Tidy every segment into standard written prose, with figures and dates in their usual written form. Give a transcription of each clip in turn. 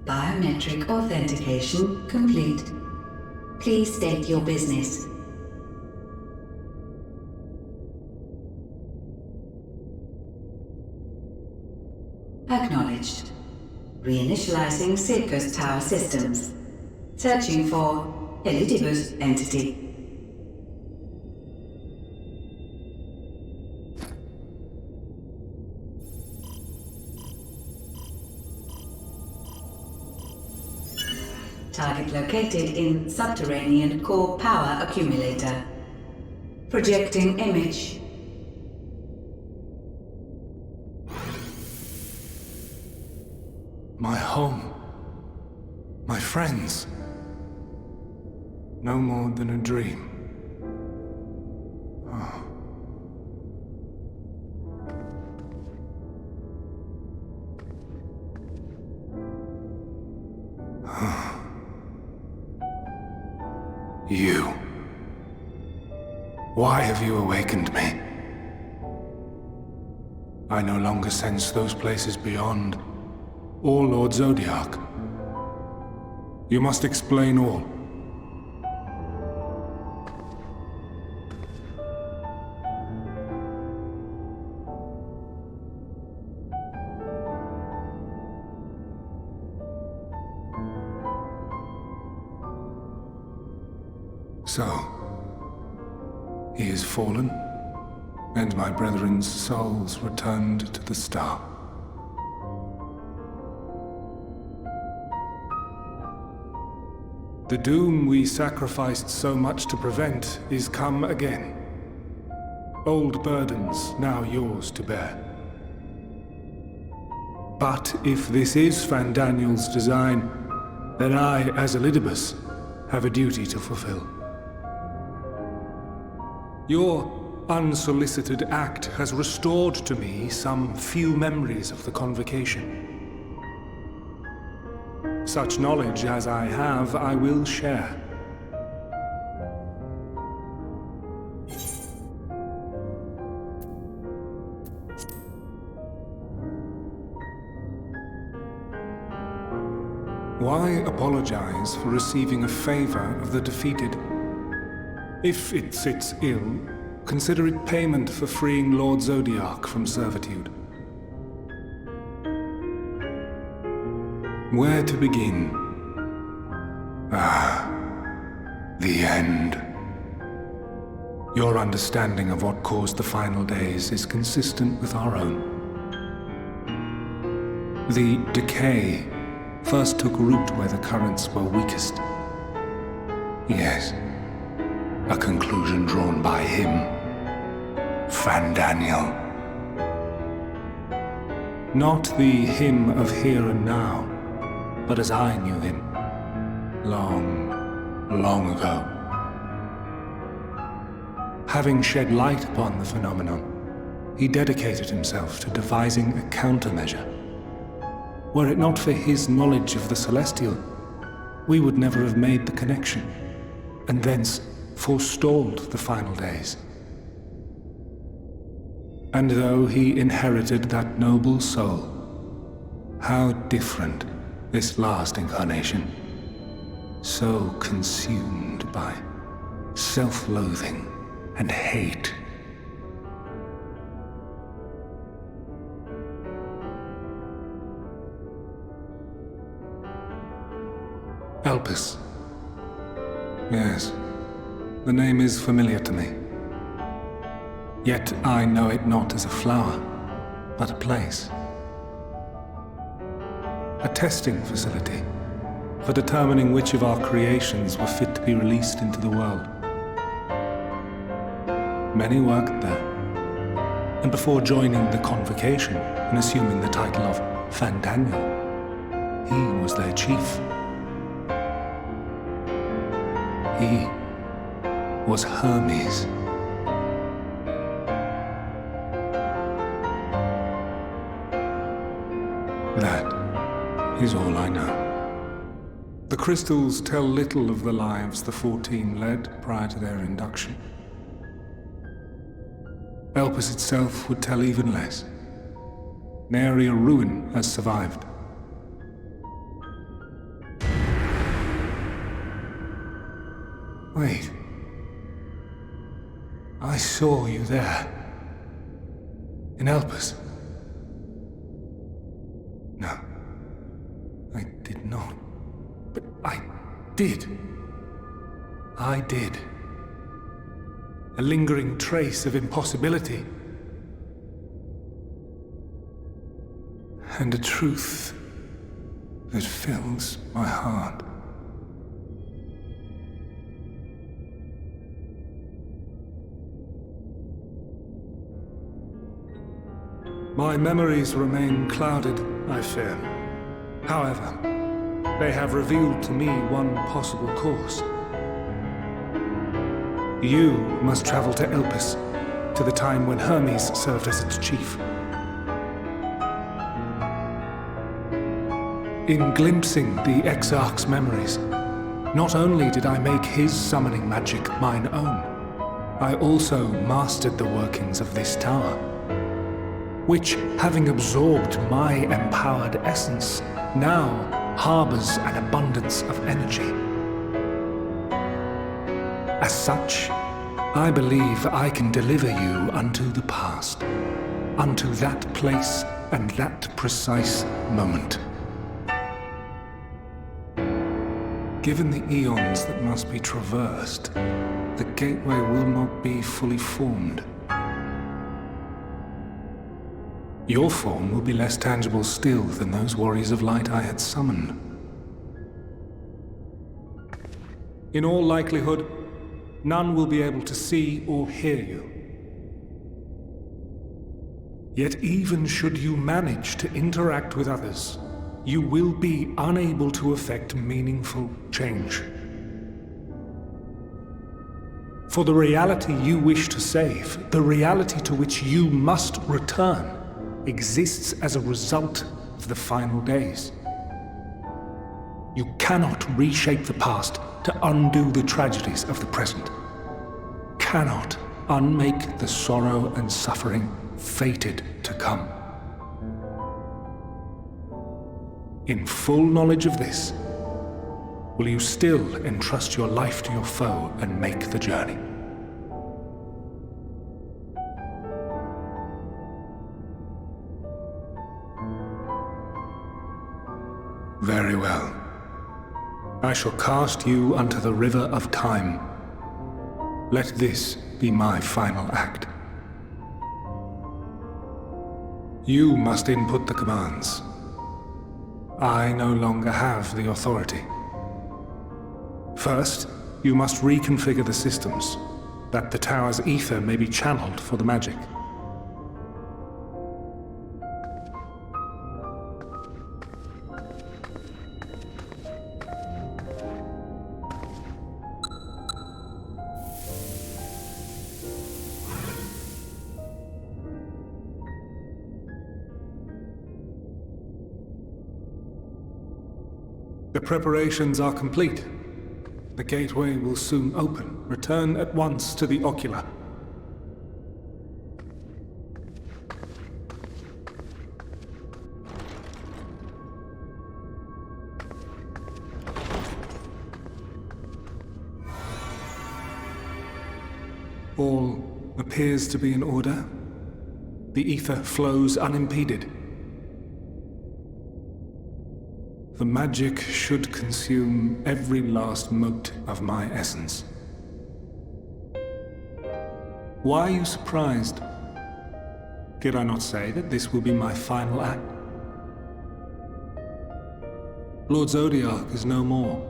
Biometric authentication complete. Please state your business. Acknowledged. Reinitializing Circus Tower systems. Searching for Elidibus entity. Target located in subterranean core power accumulator. Projecting image. My home. My friends. No more than a dream. Oh. You. Why have you awakened me? I no longer sense those places beyond, or Lord Zodiac. You must explain all. So, he is fallen, and my brethren's souls returned to the star. The doom we sacrificed so much to prevent is come again. Old burdens now yours to bear. But if this is Fandaniel's design, then I, as Elidibus, have a duty to fulfill. Your unsolicited act has restored to me some few memories of the convocation. Such knowledge as I have, I will share. Why apologize for receiving a favor of the defeated? If it sits ill, consider it payment for freeing Lord Zodiac from servitude. Where to begin? The end. Your understanding of what caused the final days is consistent with our own. The decay first took root where the currents were weakest. Yes, a conclusion drawn by him, Fandaniel. Not the him of here and now, but as I knew him, long ago. Having shed light upon the phenomenon, he dedicated himself to devising a countermeasure. Were it not for his knowledge of the Celestial, we would never have made the connection, and thence forestalled the final days. And though he inherited that noble soul, how different this last incarnation, so consumed by self-loathing and hate. Elpis. Yes, the name is familiar to me. Yet I know it not as a flower, but a place. A testing facility for determining which of our creations were fit to be released into the world. Many worked there, and before joining the convocation and assuming the title of Fandaniel, he was their chief. He was Hermes. That is all I know. The crystals tell little of the lives the 14 led prior to their induction. Elpis itself would tell even less. Nary a ruin has survived. Wait. I saw you there. In Elpis. No. I did not. But I did. I did. A lingering trace of impossibility. And a truth that fills my heart. My memories remain clouded, I fear. However, they have revealed to me one possible course. You must travel to Elpis, to the time when Hermes served as its chief. In glimpsing the Exarch's memories, not only did I make his summoning magic mine own, I also mastered the workings of this tower, which, having absorbed my empowered essence, now harbors an abundance of energy. As such, I believe I can deliver you unto the past, unto that place and that precise moment. Given the eons that must be traversed, the gateway will not be fully formed. Your form will be less tangible still than those warriors of light I had summoned. In all likelihood, none will be able to see or hear you. Yet even should you manage to interact with others, you will be unable to effect meaningful change. For the reality you wish to save, the reality to which you must return, exists as a result of the final days. You cannot reshape the past to undo the tragedies of the present. Cannot unmake the sorrow and suffering fated to come. In full knowledge of this, will you still entrust your life to your foe and make the journey? Very well. I shall cast you unto the river of time. Let this be my final act. You must input the commands. I no longer have the authority. First, you must reconfigure the systems, that the tower's ether may be channeled for the magic. The preparations are complete. The gateway will soon open. Return at once to the ocular. All appears to be in order. The ether flows unimpeded. The magic should consume every last mote of my essence. Why are you surprised? Did I not say that this will be my final act? Lord Zodiac is no more.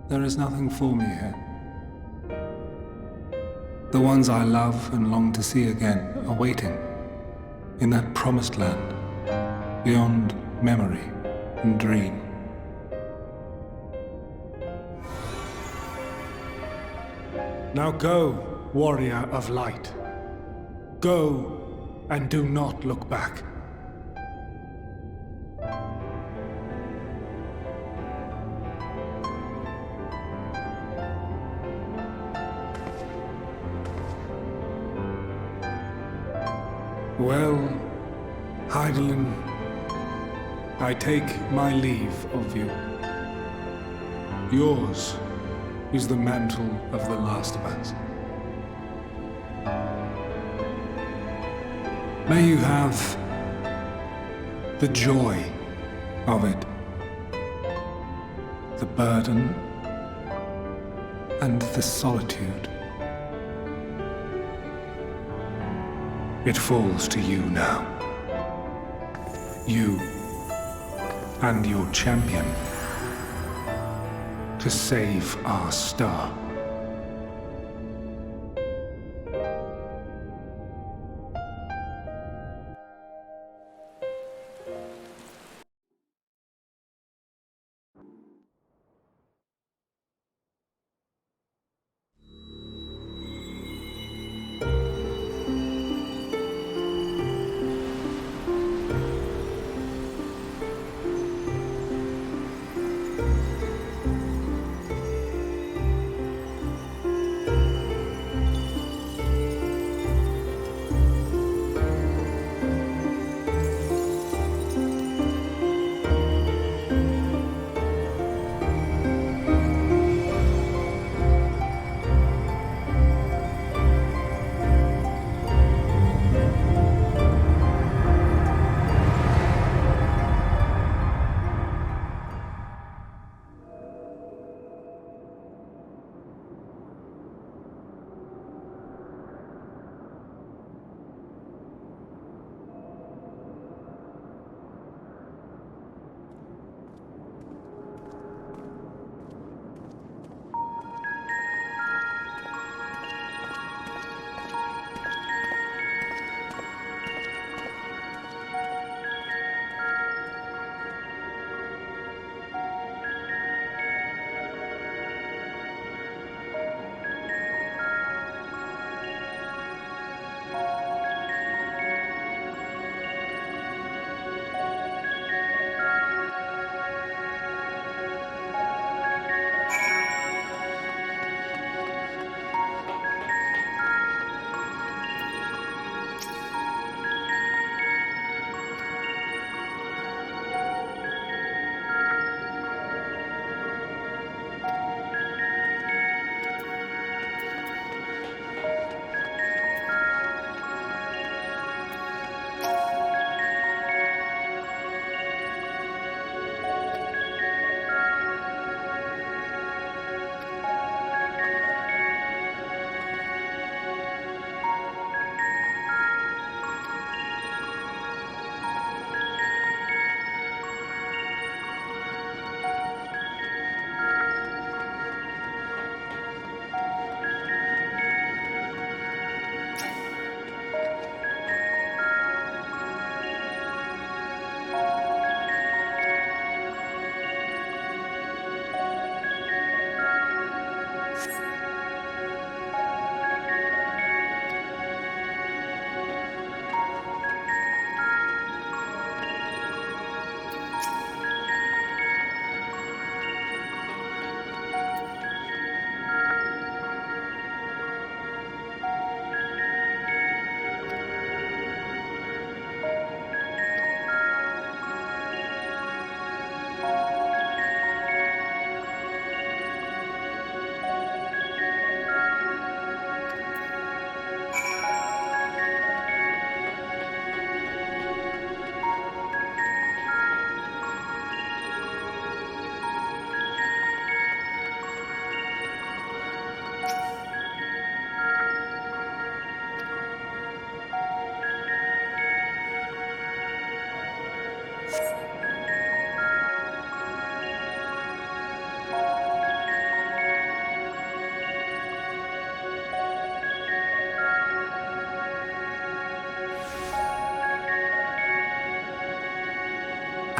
There is nothing for me here. The ones I love and long to see again are waiting in that promised land, beyond memory and dream. Now go, warrior of light. Go, and do not look back. Well, Heidelin, I take my leave of you. Yours is the mantle of the last of us. May you have the joy of it, the burden and the solitude. It falls to you now. You and your champion to save our star.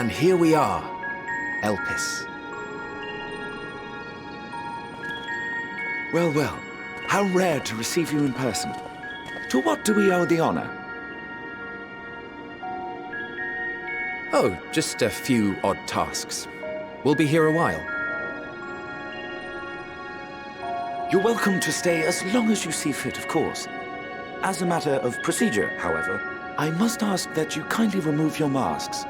And here we are, Elpis. Well, well, how rare to receive you in person. To what do we owe the honor? Oh, just a few odd tasks. We'll be here a while. You're welcome to stay as long as you see fit, of course. As a matter of procedure, however, I must ask that you kindly remove your masks.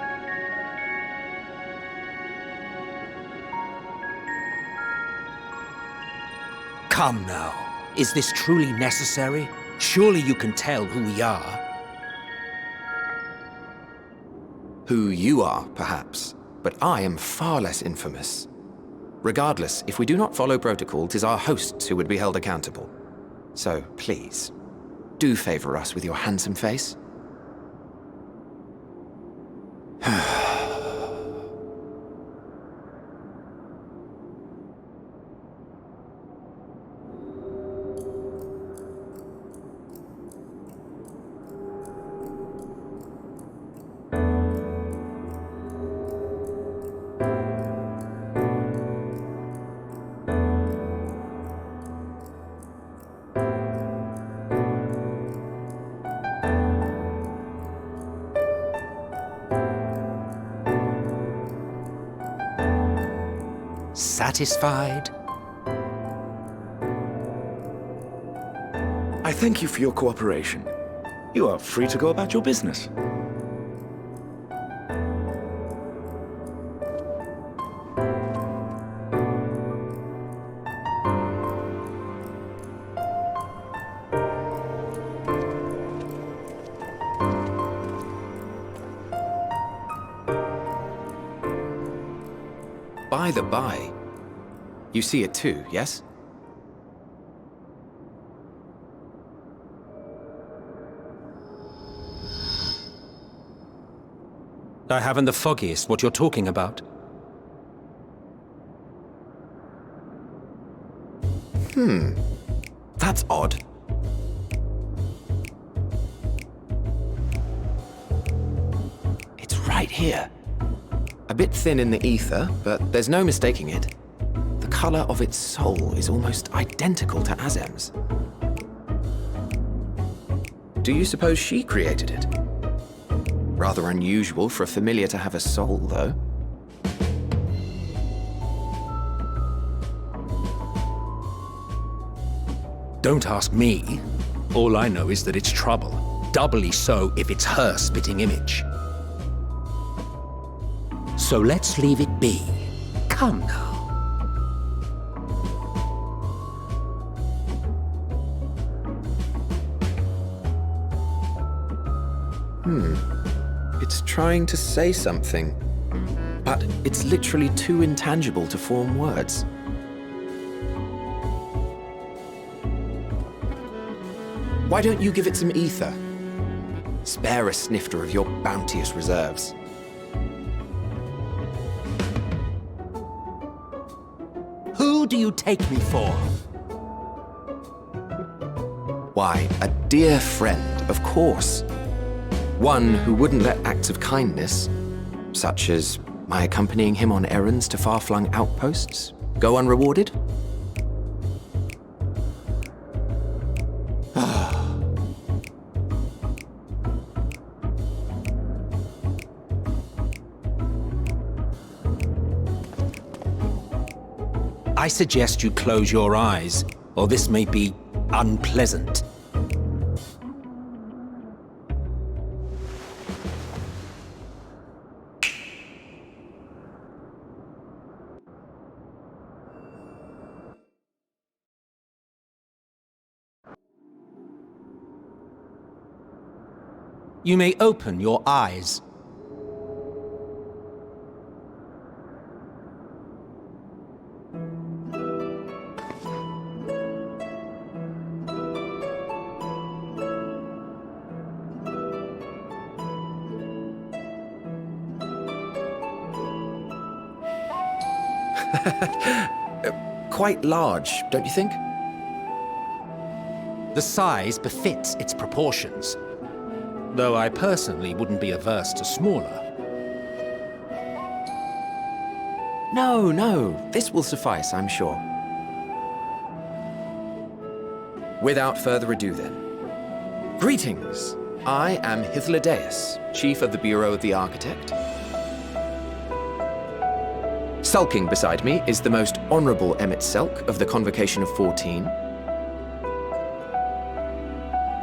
Come now. Is this truly necessary? Surely you can tell who we are. Who you are, perhaps, but I am far less infamous. Regardless, if we do not follow protocol, 'tis our hosts who would be held accountable. So, please, do favor us with your handsome face. Satisfied? I thank you for your cooperation. You are free to go about your business. By the by, you see it too, yes? I haven't the foggiest what you're talking about. That's odd. It's right here. A bit thin in the ether, but there's no mistaking it. The color of its soul is almost identical to Azem's. Do you suppose she created it? Rather unusual for a familiar to have a soul, though. Don't ask me. All I know is that it's trouble. Doubly so if it's her spitting image. So let's leave it be. Come now. It's trying to say something, but it's literally too intangible to form words. Why don't you give it some ether? Spare a snifter of your bounteous reserves. Who do you take me for? Why, a dear friend, of course. One who wouldn't let acts of kindness, such as my accompanying him on errands to far-flung outposts, go unrewarded? I suggest you close your eyes, or this may be unpleasant. You may open your eyes. Quite large, don't you think? The size befits its proportions, though I personally wouldn't be averse to smaller. No, this will suffice, I'm sure. Without further ado then. Greetings! I am Hythlodaeus, Chief of the Bureau of the Architect. Sulking beside me is the most honorable Emmett Selk of the Convocation of 14.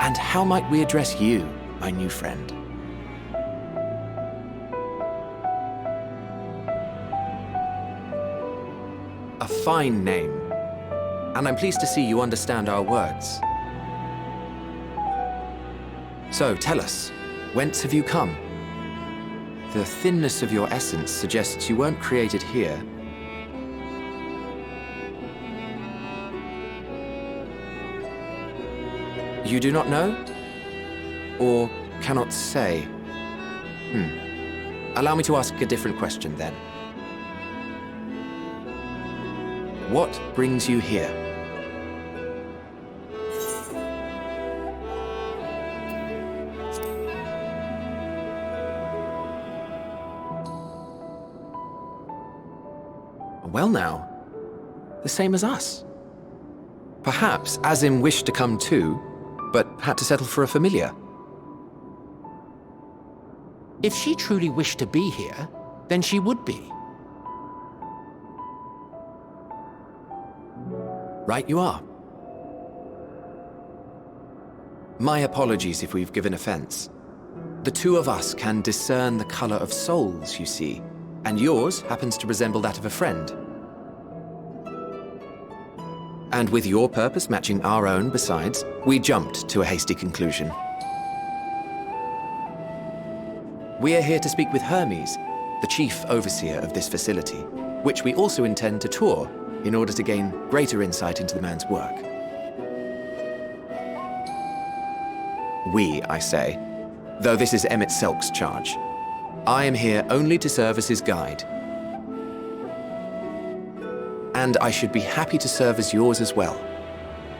And how might we address you, my new friend? A fine name. and I'm pleased to see you understand our words. So, tell us, whence have you come? The thinness of your essence suggests you weren't created here. You do not know? Or cannot say? Allow me to ask a different question then. What brings you here? Well now, the same as us. Perhaps Azim wished to come too, but had to settle for a familiar. If she truly wished to be here, then she would be. Right you are. My apologies if we've given offense. The two of us can discern the color of souls, you see, and yours happens to resemble that of a friend. And with your purpose matching our own besides, we jumped to a hasty conclusion. We are here to speak with Hermes, the chief overseer of this facility, which we also intend to tour in order to gain greater insight into the man's work. We, I say, though this is Emmett Selk's charge. I am here only to serve as his guide. And I should be happy to serve as yours as well,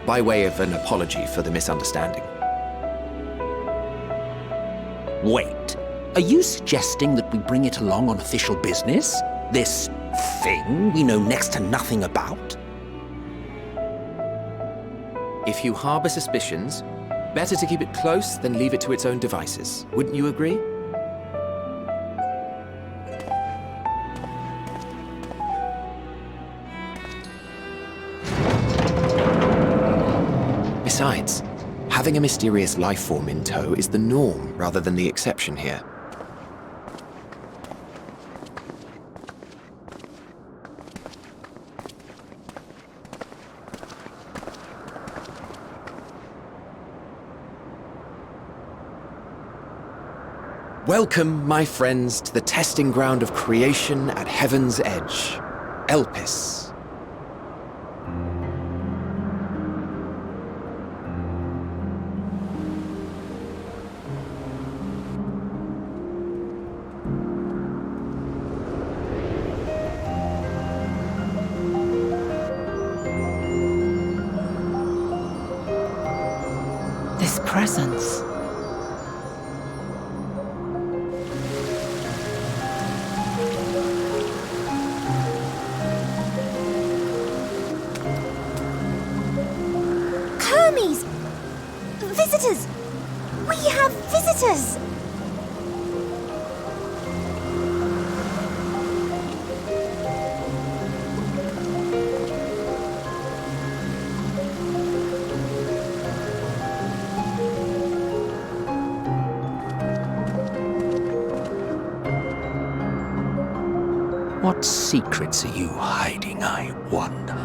by way of an apology for the misunderstanding. Wait, are you suggesting that we bring it along on official business? This thing we know next to nothing about? If you harbor suspicions, better to keep it close than leave it to its own devices. Wouldn't you agree? Besides, having a mysterious life form in tow is the norm rather than the exception here. Welcome, my friends, to the testing ground of creation at Heaven's Edge, Elpis. This presence. Hermes! Visitors! We have visitors! What secrets are you hiding, I wonder?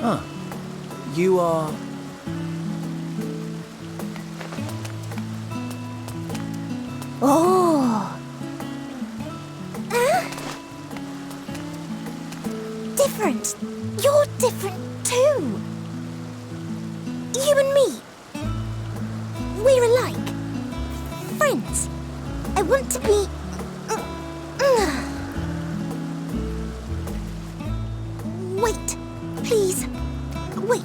Huh. You are... Oh! Different. You're different too. You and me. We're alike. Friends. I want to be... Wait. Please. Wait.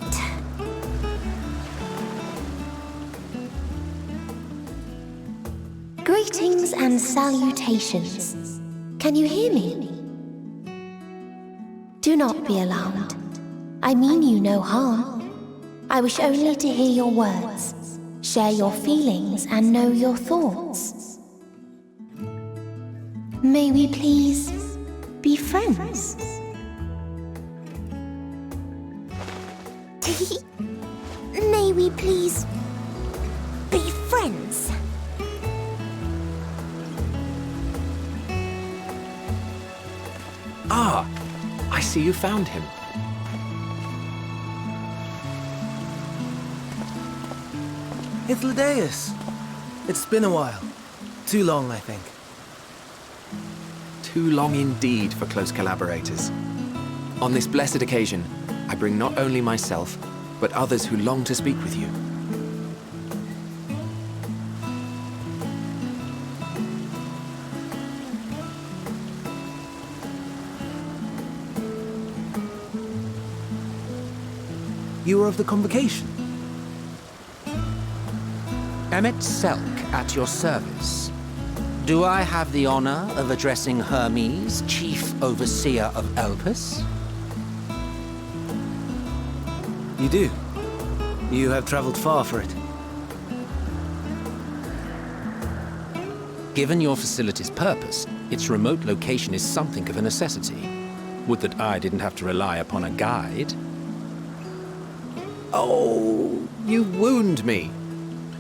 Greetings and salutations. Can you hear me? Do not be alarmed. I mean you no harm. I wish only to hear your words, share your feelings, and know your thoughts. May we please be friends? May we please be friends? Ah, I see you found him. It's Ladeus. It's been a while. Too long, I think. Too long indeed for close collaborators. On this blessed occasion, I bring not only myself, but others who long to speak with you. You were of the convocation. Emmet Selk at your service. Do I have the honor of addressing Hermes, Chief Overseer of Elpis? You do. You have traveled far for it. Given your facility's purpose, its remote location is something of a necessity. Would that I didn't have to rely upon a guide. Oh, you wound me.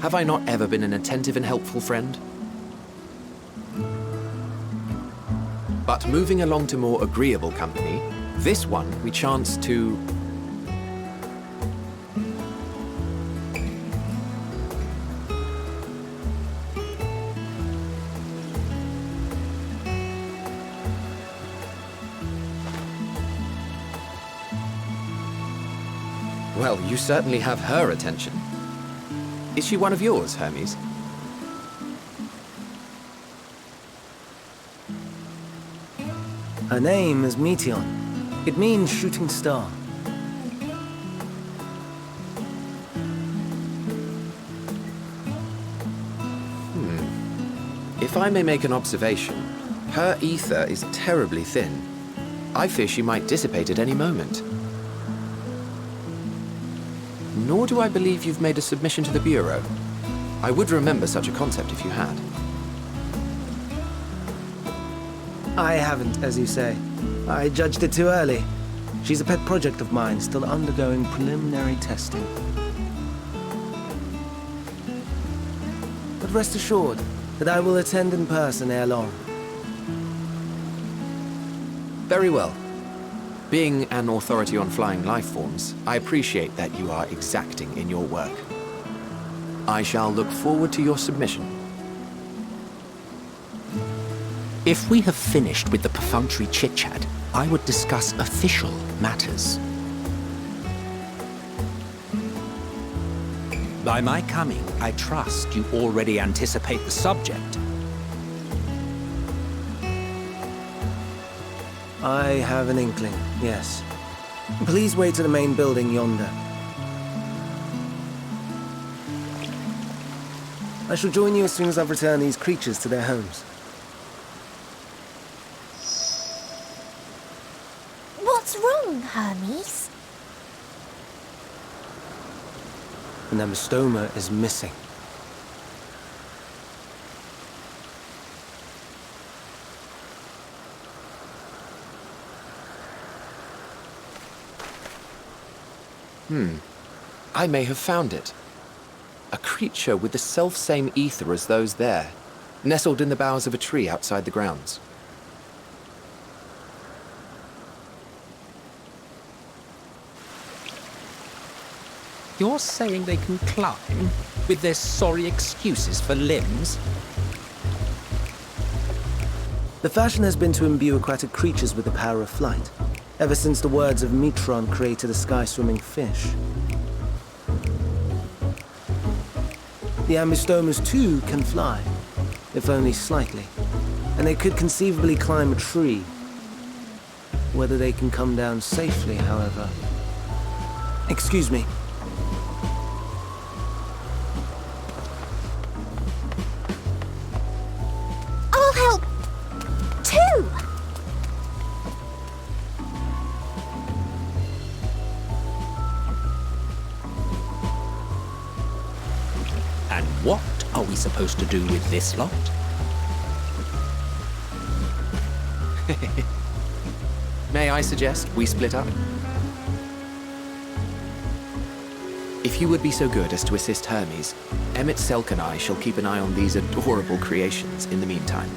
Have I not ever been an attentive and helpful friend? But moving along to more agreeable company, this one we chance to... Well, you certainly have her attention. Is she one of yours, Hermes? Her name is Meteon. It means shooting star. If I may make an observation, her ether is terribly thin. I fear she might dissipate at any moment. Nor do I believe you've made a submission to the Bureau. I would remember such a concept if you had. I haven't, as you say. I judged it too early. She's a pet project of mine, still undergoing preliminary testing. But rest assured that I will attend in person ere long. Very well. Being an authority on flying life forms, I appreciate that you are exacting in your work. I shall look forward to your submission. If we have finished with the perfunctory chit-chat, I would discuss official matters. By my coming, I trust you already anticipate the subject. I have an inkling, yes. Please wait to the main building yonder. I shall join you as soon as I've returned these creatures to their homes. What's wrong, Hermes? The Namastoma is missing. I may have found it. A creature with the self-same ether as those there, nestled in the boughs of a tree outside the grounds. You're saying they can climb with their sorry excuses for limbs? The fashion has been to imbue aquatic creatures with the power of flight, ever since the words of Metron created a sky-swimming fish. The Ambistomas too can fly, if only slightly, and they could conceivably climb a tree. Whether they can come down safely, however... Excuse me. I'll help, too! And what are we supposed to do with this lot? May I suggest we split up? If you would be so good as to assist Hermes, Emmett Selk and I shall keep an eye on these adorable creations in the meantime.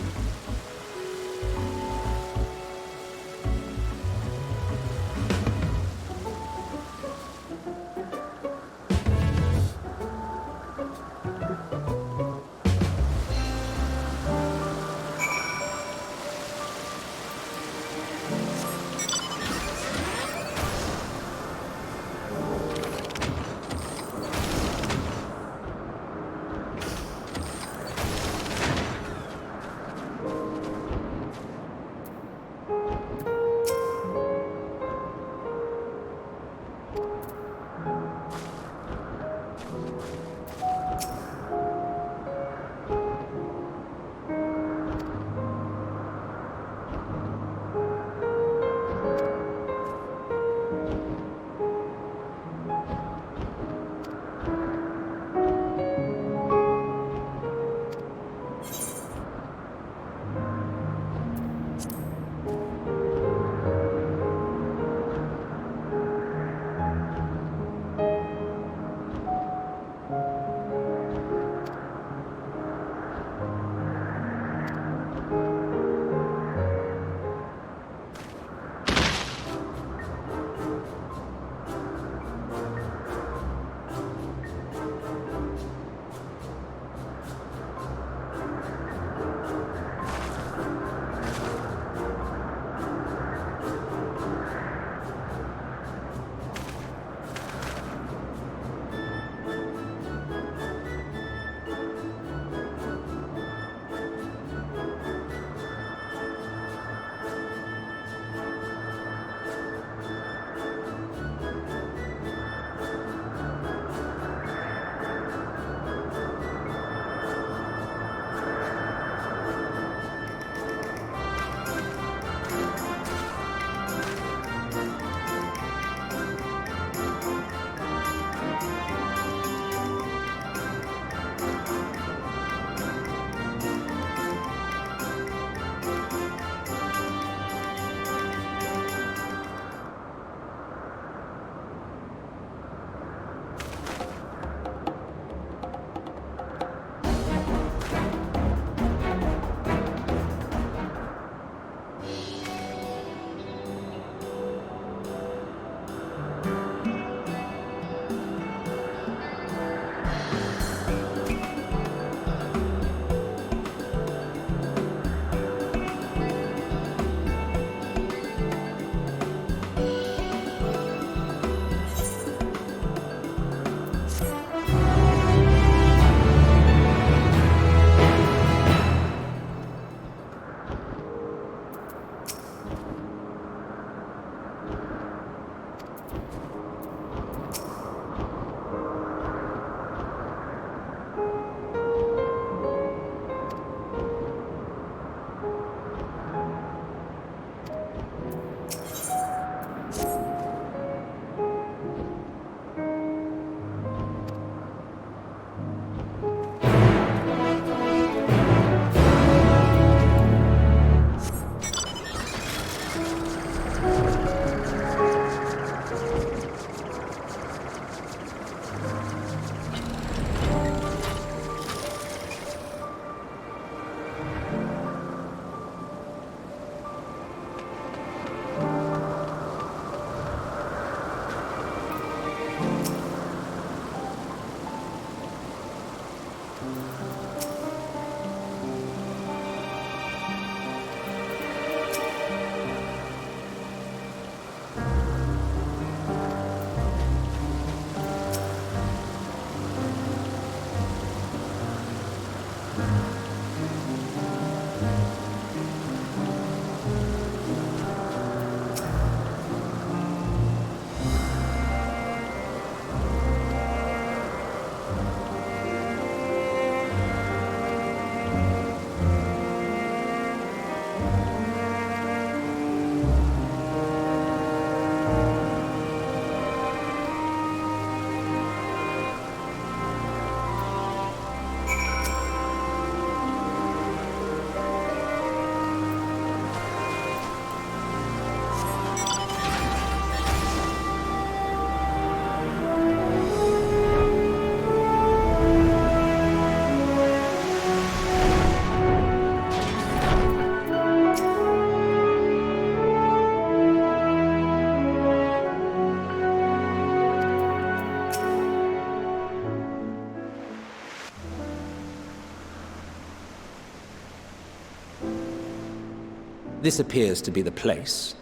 This appears to be the place.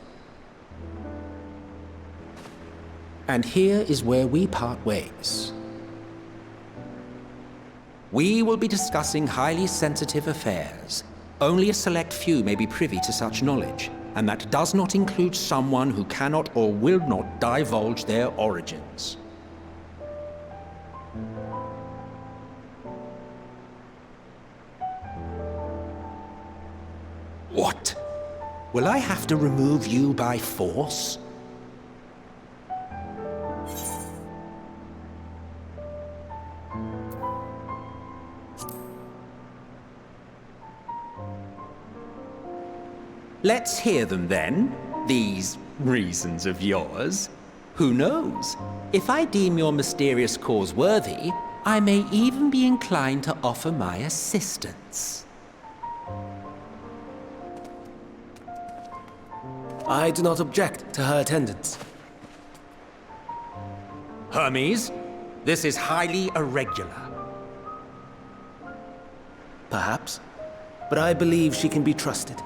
And here is where we part ways. We will be discussing highly sensitive affairs. Only a select few may be privy to such knowledge, and that does not include someone who cannot or will not divulge their origins. What? Will I have to remove you by force? Let's hear them then, these reasons of yours. Who knows? If I deem your mysterious cause worthy, I may even be inclined to offer my assistance. I do not object to her attendance. Hermes, this is highly irregular. Perhaps. But I believe she can be trusted.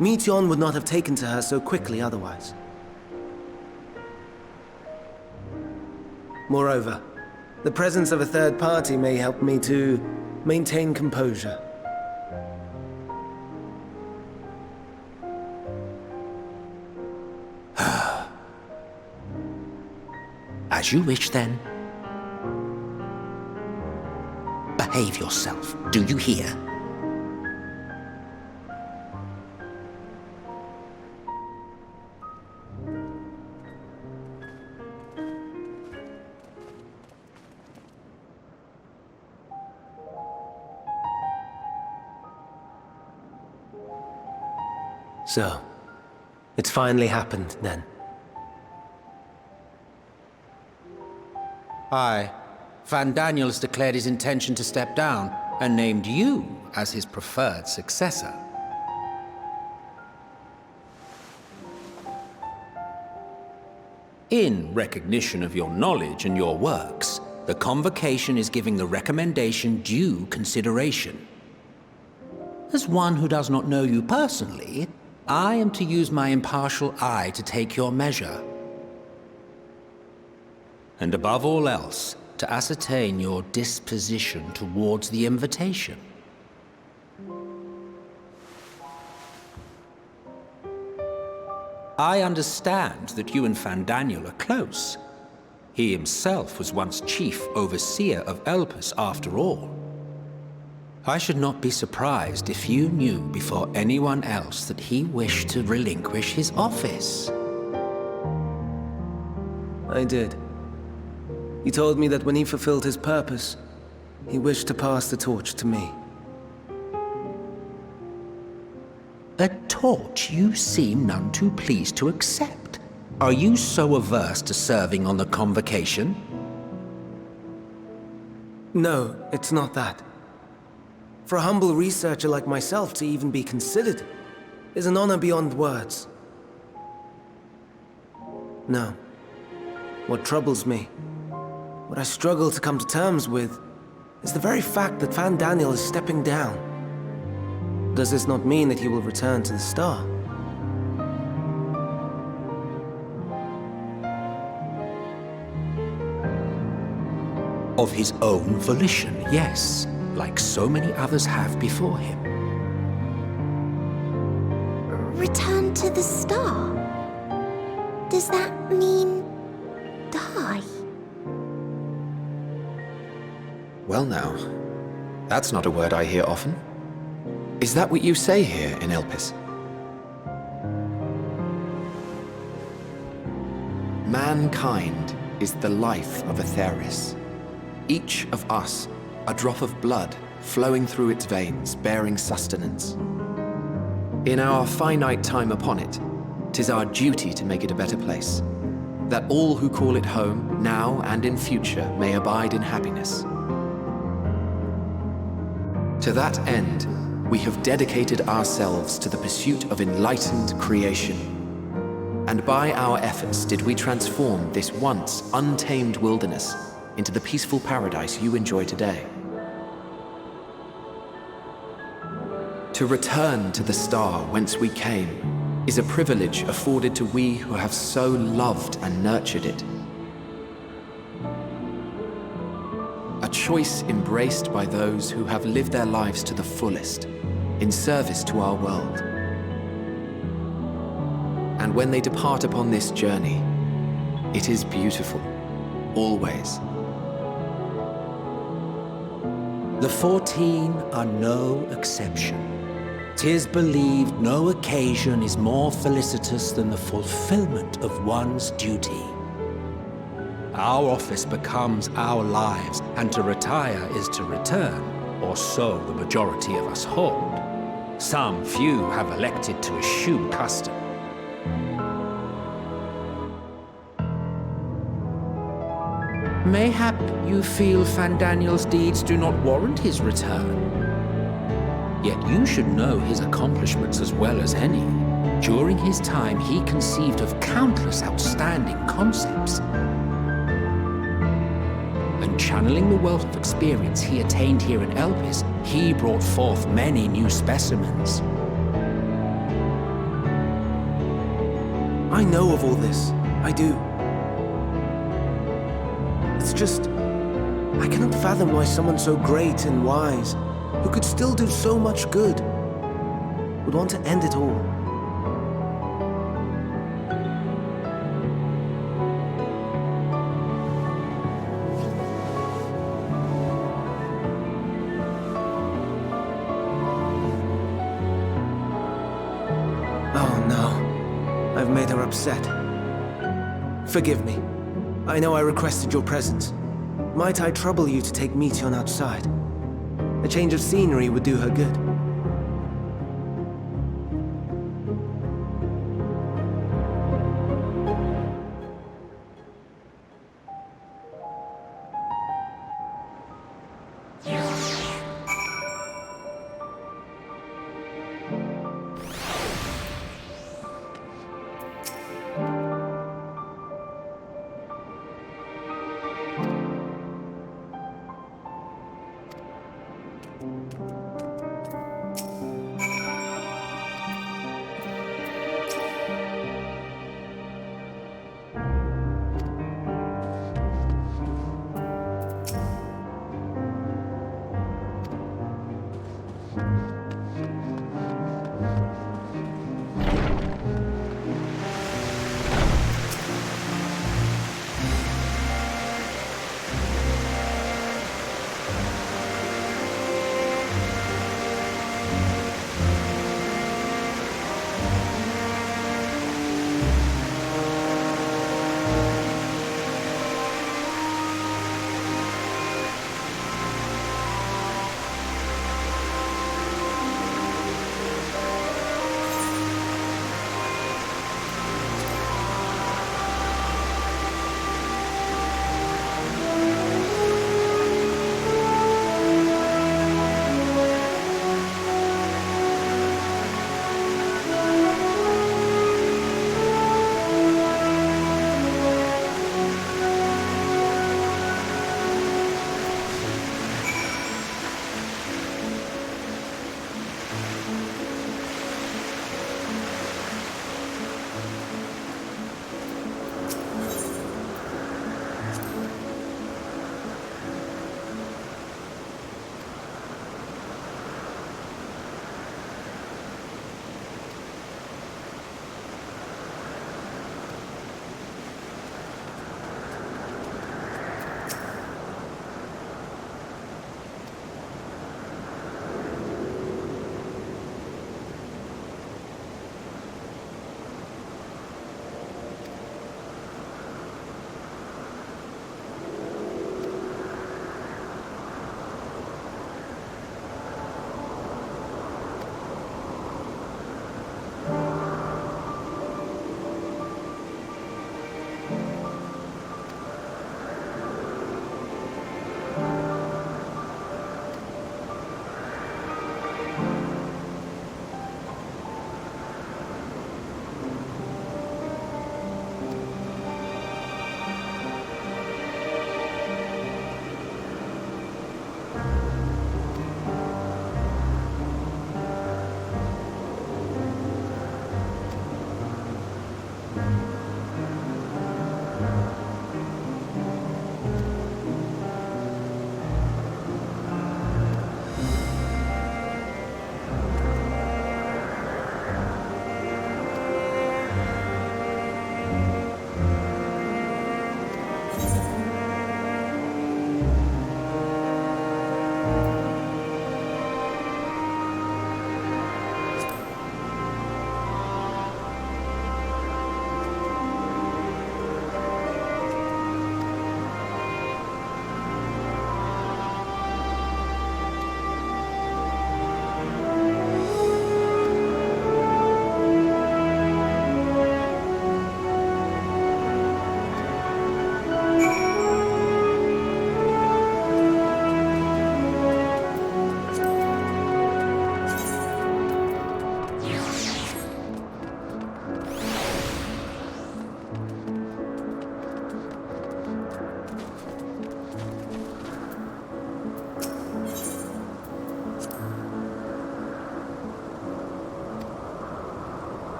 Meteion would not have taken to her so quickly otherwise. Moreover, the presence of a third party may help me to maintain composure. As you wish, then. Behave yourself, do you hear? So, it's finally happened, then. Aye. Van Daniel has declared his intention to step down, and named you as his preferred successor. In recognition of your knowledge and your works, the Convocation is giving the recommendation due consideration. As one who does not know you personally, I am to use my impartial eye to take your measure. And above all else, to ascertain your disposition towards the invitation. I understand that you and Van Daniel are close. He himself was once chief overseer of Elpis after all. I should not be surprised if you knew before anyone else that he wished to relinquish his office. I did. He told me that when he fulfilled his purpose, he wished to pass the torch to me. A torch you seem none too pleased to accept. Are you so averse to serving on the Convocation? No, it's not that. For a humble researcher like myself to even be considered is an honor beyond words. No. What troubles me, what I struggle to come to terms with, is the very fact that Van Daniel is stepping down. Does this not mean that he will return to the Star? Of his own volition, yes. like so many others have before him. Return to the star? Does that mean die? Well now, that's not a word I hear often. Is that what you say here in Elpis? Mankind is the life of Aetheris. Each of us, a drop of blood flowing through its veins, bearing sustenance. In our finite time upon it, 'tis our duty to make it a better place, that all who call it home, now and in future, may abide in happiness. To that end, we have dedicated ourselves to the pursuit of enlightened creation. And by our efforts did we transform this once untamed wilderness into the peaceful paradise you enjoy today. To return to the star whence we came is a privilege afforded to we who have so loved and nurtured it. A choice embraced by those who have lived their lives to the fullest, in service to our world. And when they depart upon this journey, it is beautiful, always. The 14 are no exception. 'Tis believed no occasion is more felicitous than the fulfillment of one's duty. Our office becomes our lives, and to retire is to return, or so the majority of us hold. Some few have elected to eschew custom. Mayhap you feel Fandaniel's deeds do not warrant his return. Yet you should know his accomplishments as well as any. During his time, he conceived of countless outstanding concepts. And channeling the wealth of experience he attained here in Elpis, he brought forth many new specimens. I know of all this. I do. It's just, I cannot fathom why someone so great and wise, who could still do so much good, would want to end it all. Oh no, I've made her upset. Forgive me. I know I requested your presence. Might I trouble you to take Meteon outside? A change of scenery would do her good.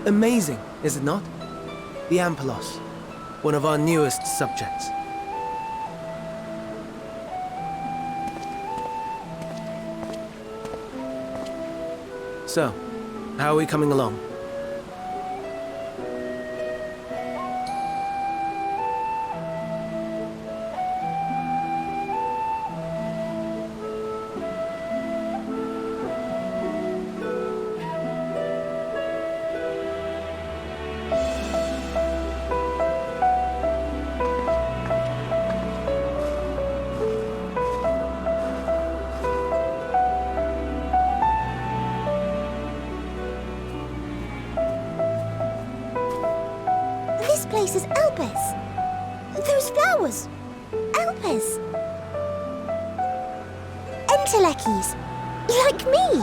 Amazing, is it not? The Ampelos, one of our newest subjects. So, how are we coming along? This place is Elpis. Those flowers. Elpis. Entelekis. Like me.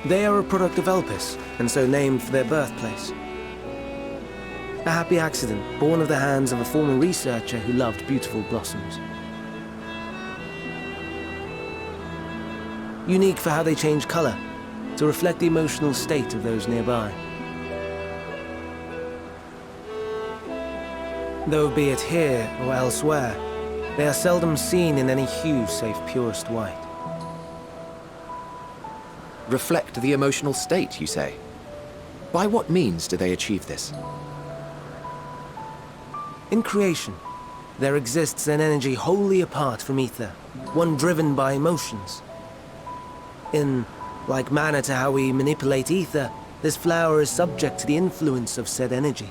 They are a product of Elpis, and so named for their birthplace. A happy accident, born of the hands of a former researcher who loved beautiful blossoms. Unique for how they change color, to reflect the emotional state of those nearby. Though be it here or elsewhere, they are seldom seen in any hue save purest white. Reflect the emotional state, you say? By what means do they achieve this? In creation, there exists an energy wholly apart from ether, one driven by emotions. In like manner to how we manipulate ether, this flower is subject to the influence of said energy.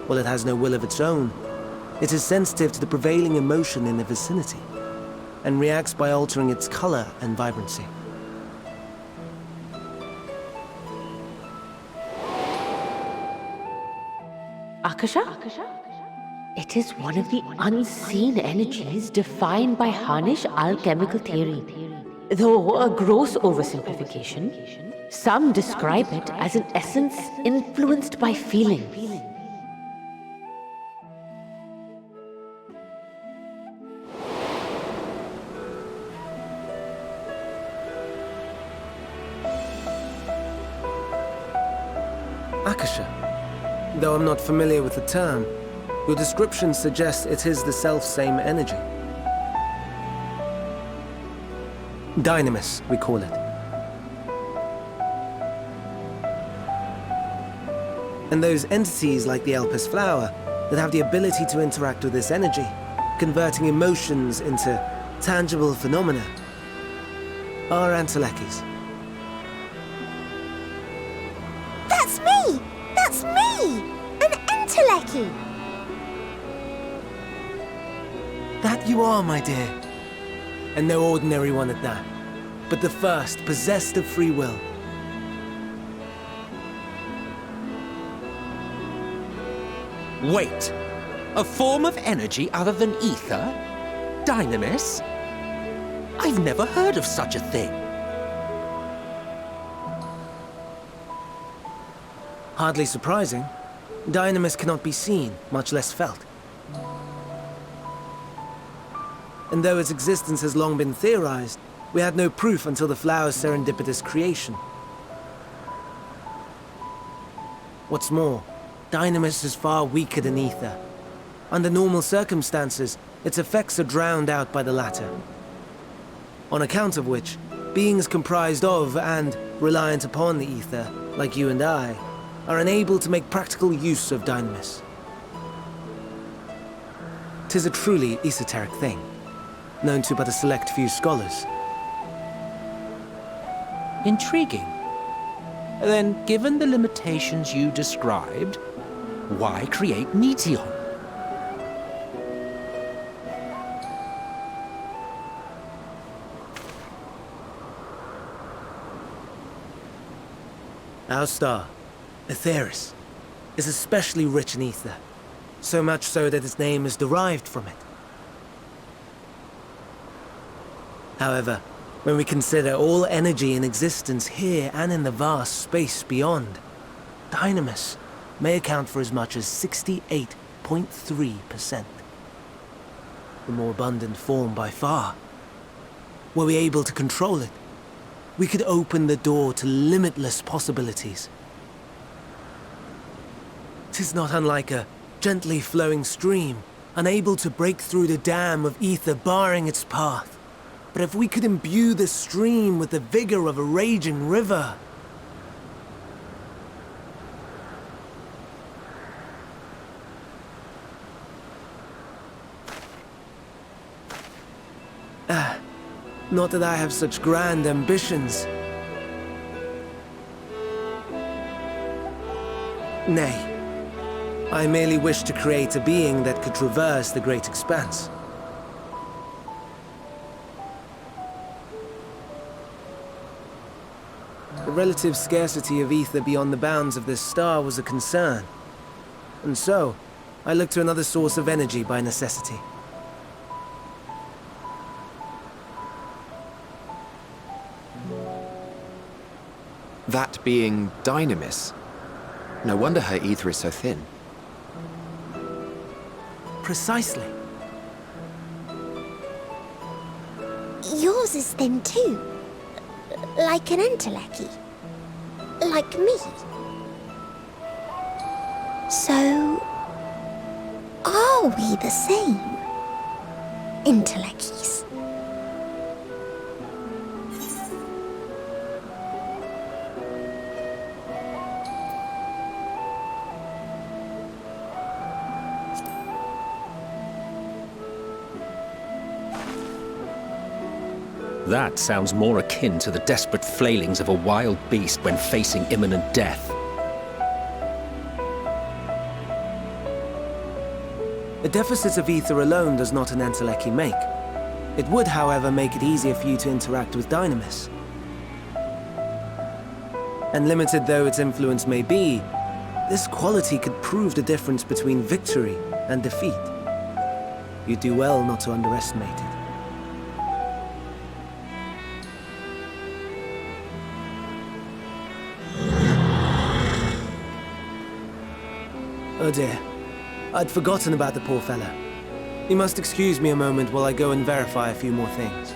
While it has no will of its own, it is sensitive to the prevailing emotion in the vicinity, and reacts by altering its color and vibrancy. Akasha? It is one of the unseen energies defined by Harnish alchemical theory. Though a gross oversimplification, some describe it as an essence influenced by feeling. Akasha. Though I'm not familiar with the term, your description suggests it is the self-same energy. Dynamis, we call it. And those entities like the Elpis flower that have the ability to interact with this energy, converting emotions into tangible phenomena, are Entelekis. That's me! That's me! An Enteleki! That you are, my dear. And no ordinary one at that, but the first possessed of free will. Wait! A form of energy other than ether? Dynamis? I've never heard of such a thing. Hardly surprising. Dynamis cannot be seen, much less felt. And though its existence has long been theorized, we had no proof until the flower's serendipitous creation. What's more, Dynamis is far weaker than ether. Under normal circumstances, its effects are drowned out by the latter. On account of which, beings comprised of and reliant upon the ether, like you and I, are unable to make practical use of Dynamis. 'Tis a truly esoteric thing, known to but a select few scholars. Intriguing. Then, given the limitations you described, why create Neteon? Our star, Aetheris, is especially rich in ether, so much so that its name is derived from it. However, when we consider all energy in existence here and in the vast space beyond, Dynamis may account for as much as 68 0.3%. The more abundant form by far. Were we able to control it, we could open the door to limitless possibilities. 'Tis not unlike a gently flowing stream, unable to break through the dam of ether barring its path. But if we could imbue the stream with the vigor of a raging river... Not that I have such grand ambitions. Nay, I merely wish to create a being that could traverse the great expanse. The relative scarcity of ether beyond the bounds of this star was a concern. And so, I looked to another source of energy by necessity. That being Dynamis. No wonder her ether is so thin. Precisely. Yours is thin too. Like an entelechy. Like me. So... are we the same? Entelecchies. That sounds more akin to the desperate flailings of a wild beast when facing imminent death. A deficit of ether alone does not an entelechy make. It would, however, make it easier for you to interact with Dynamis. And limited though its influence may be, this quality could prove the difference between victory and defeat. You'd do well not to underestimate it. Oh dear. I'd forgotten about the poor fella. You must excuse me a moment while I go and verify a few more things.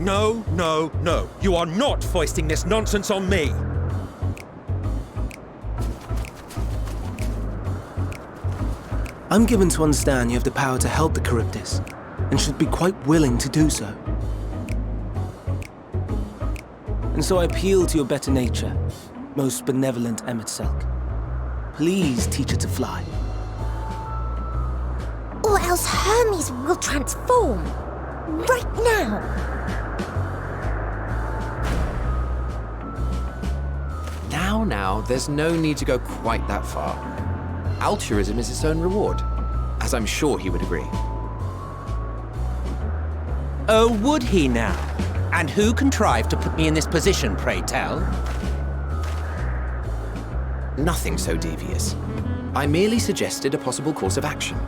No, no, no. You are not foisting this nonsense on me. I'm given to understand you have the power to help the Charybdis, and should be quite willing to do so. And so I appeal to your better nature, most benevolent Emet-Selch. Please teach her to fly. Or else Hermes will transform. Right now. Now, there's no need to go quite that far. Altruism is its own reward, as I'm sure he would agree. Oh, would he now? And who contrived to put me in this position, pray tell? Nothing so devious. I merely suggested a possible course of action.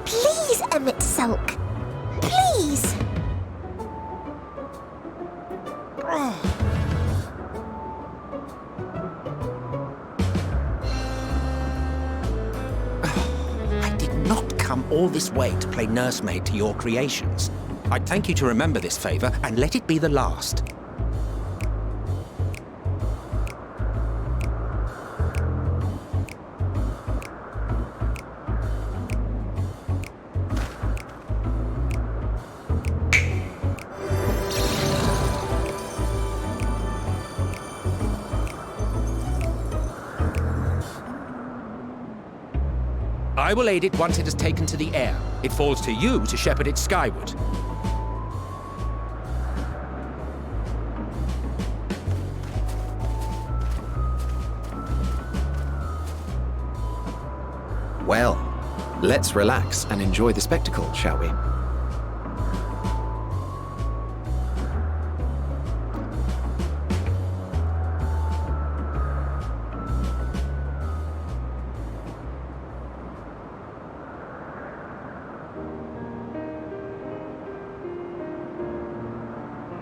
Please, Emet-Selch. Please. I did not come all this way to play nursemaid to your creations. I'd thank you to remember this favor and let it be the last. I will aid it once it has taken to the air. It falls to you to shepherd it skyward. Well, let's relax and enjoy the spectacle, shall we?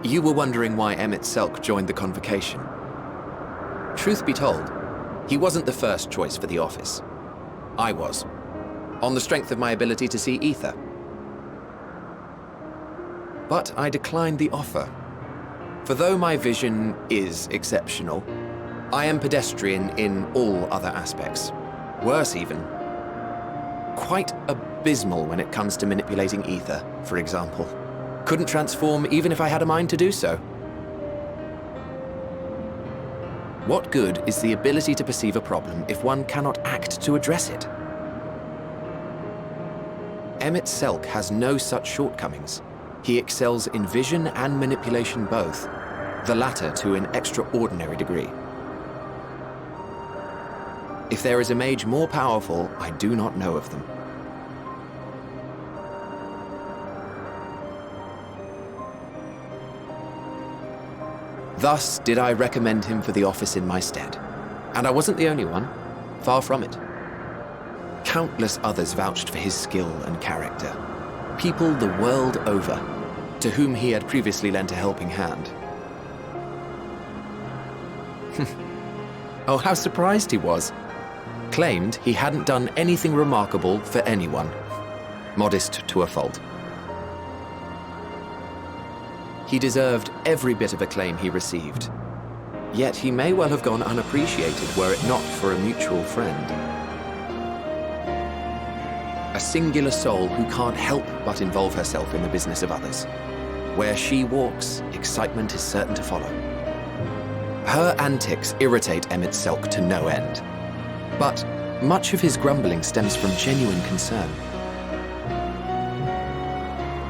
You were wondering why Emet-Selch joined the convocation. Truth be told, he wasn't the first choice for the office. I was, on the strength of my ability to see ether. But I declined the offer. For though my vision is exceptional, I am pedestrian in all other aspects. Worse even, quite abysmal when it comes to manipulating ether, for example. Couldn't transform even if I had a mind to do so. What good is the ability to perceive a problem if one cannot act to address it? Emet-Selch has no such shortcomings. He excels in vision and manipulation both, the latter to an extraordinary degree. If there is a mage more powerful, I do not know of them. Thus did I recommend him for the office in my stead. And I wasn't the only one. Far from it. Countless others vouched for his skill and character. People the world over, to whom he had previously lent a helping hand. Oh, how surprised he was. Claimed he hadn't done anything remarkable for anyone. Modest to a fault. He deserved every bit of acclaim he received. Yet he may well have gone unappreciated were it not for a mutual friend. A singular soul who can't help but involve herself in the business of others. Where she walks, excitement is certain to follow. Her antics irritate Emet-Selch to no end. But much of his grumbling stems from genuine concern.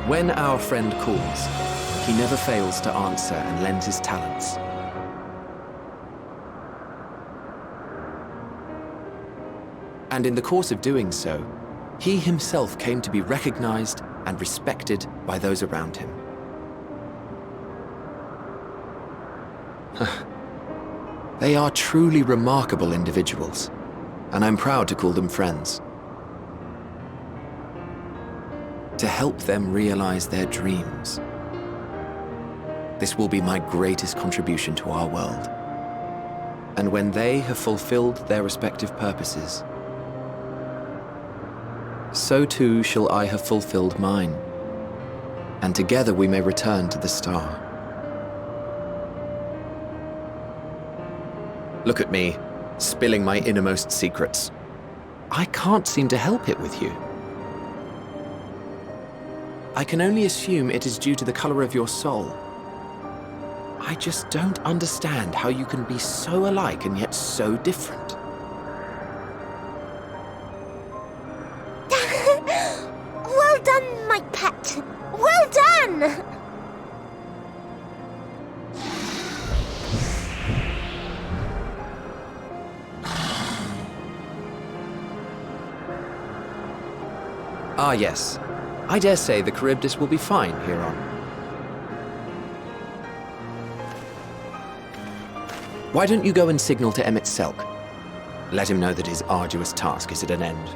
When our friend calls, he never fails to answer and lend his talents. And in the course of doing so, he himself came to be recognized and respected by those around him. They are truly remarkable individuals, and I'm proud to call them friends. To help them realize their dreams. This will be my greatest contribution to our world. And when they have fulfilled their respective purposes, so too shall I have fulfilled mine, and together we may return to the star. Look at me, spilling my innermost secrets. I can't seem to help it with you. I can only assume it is due to the color of your soul. I just don't understand how you can be so alike and yet so different. Well done, my pet. Well done! Ah, yes. I dare say the Charybdis will be fine here on. Why don't you go and signal to Emmett Selk? Let him know that his arduous task is at an end.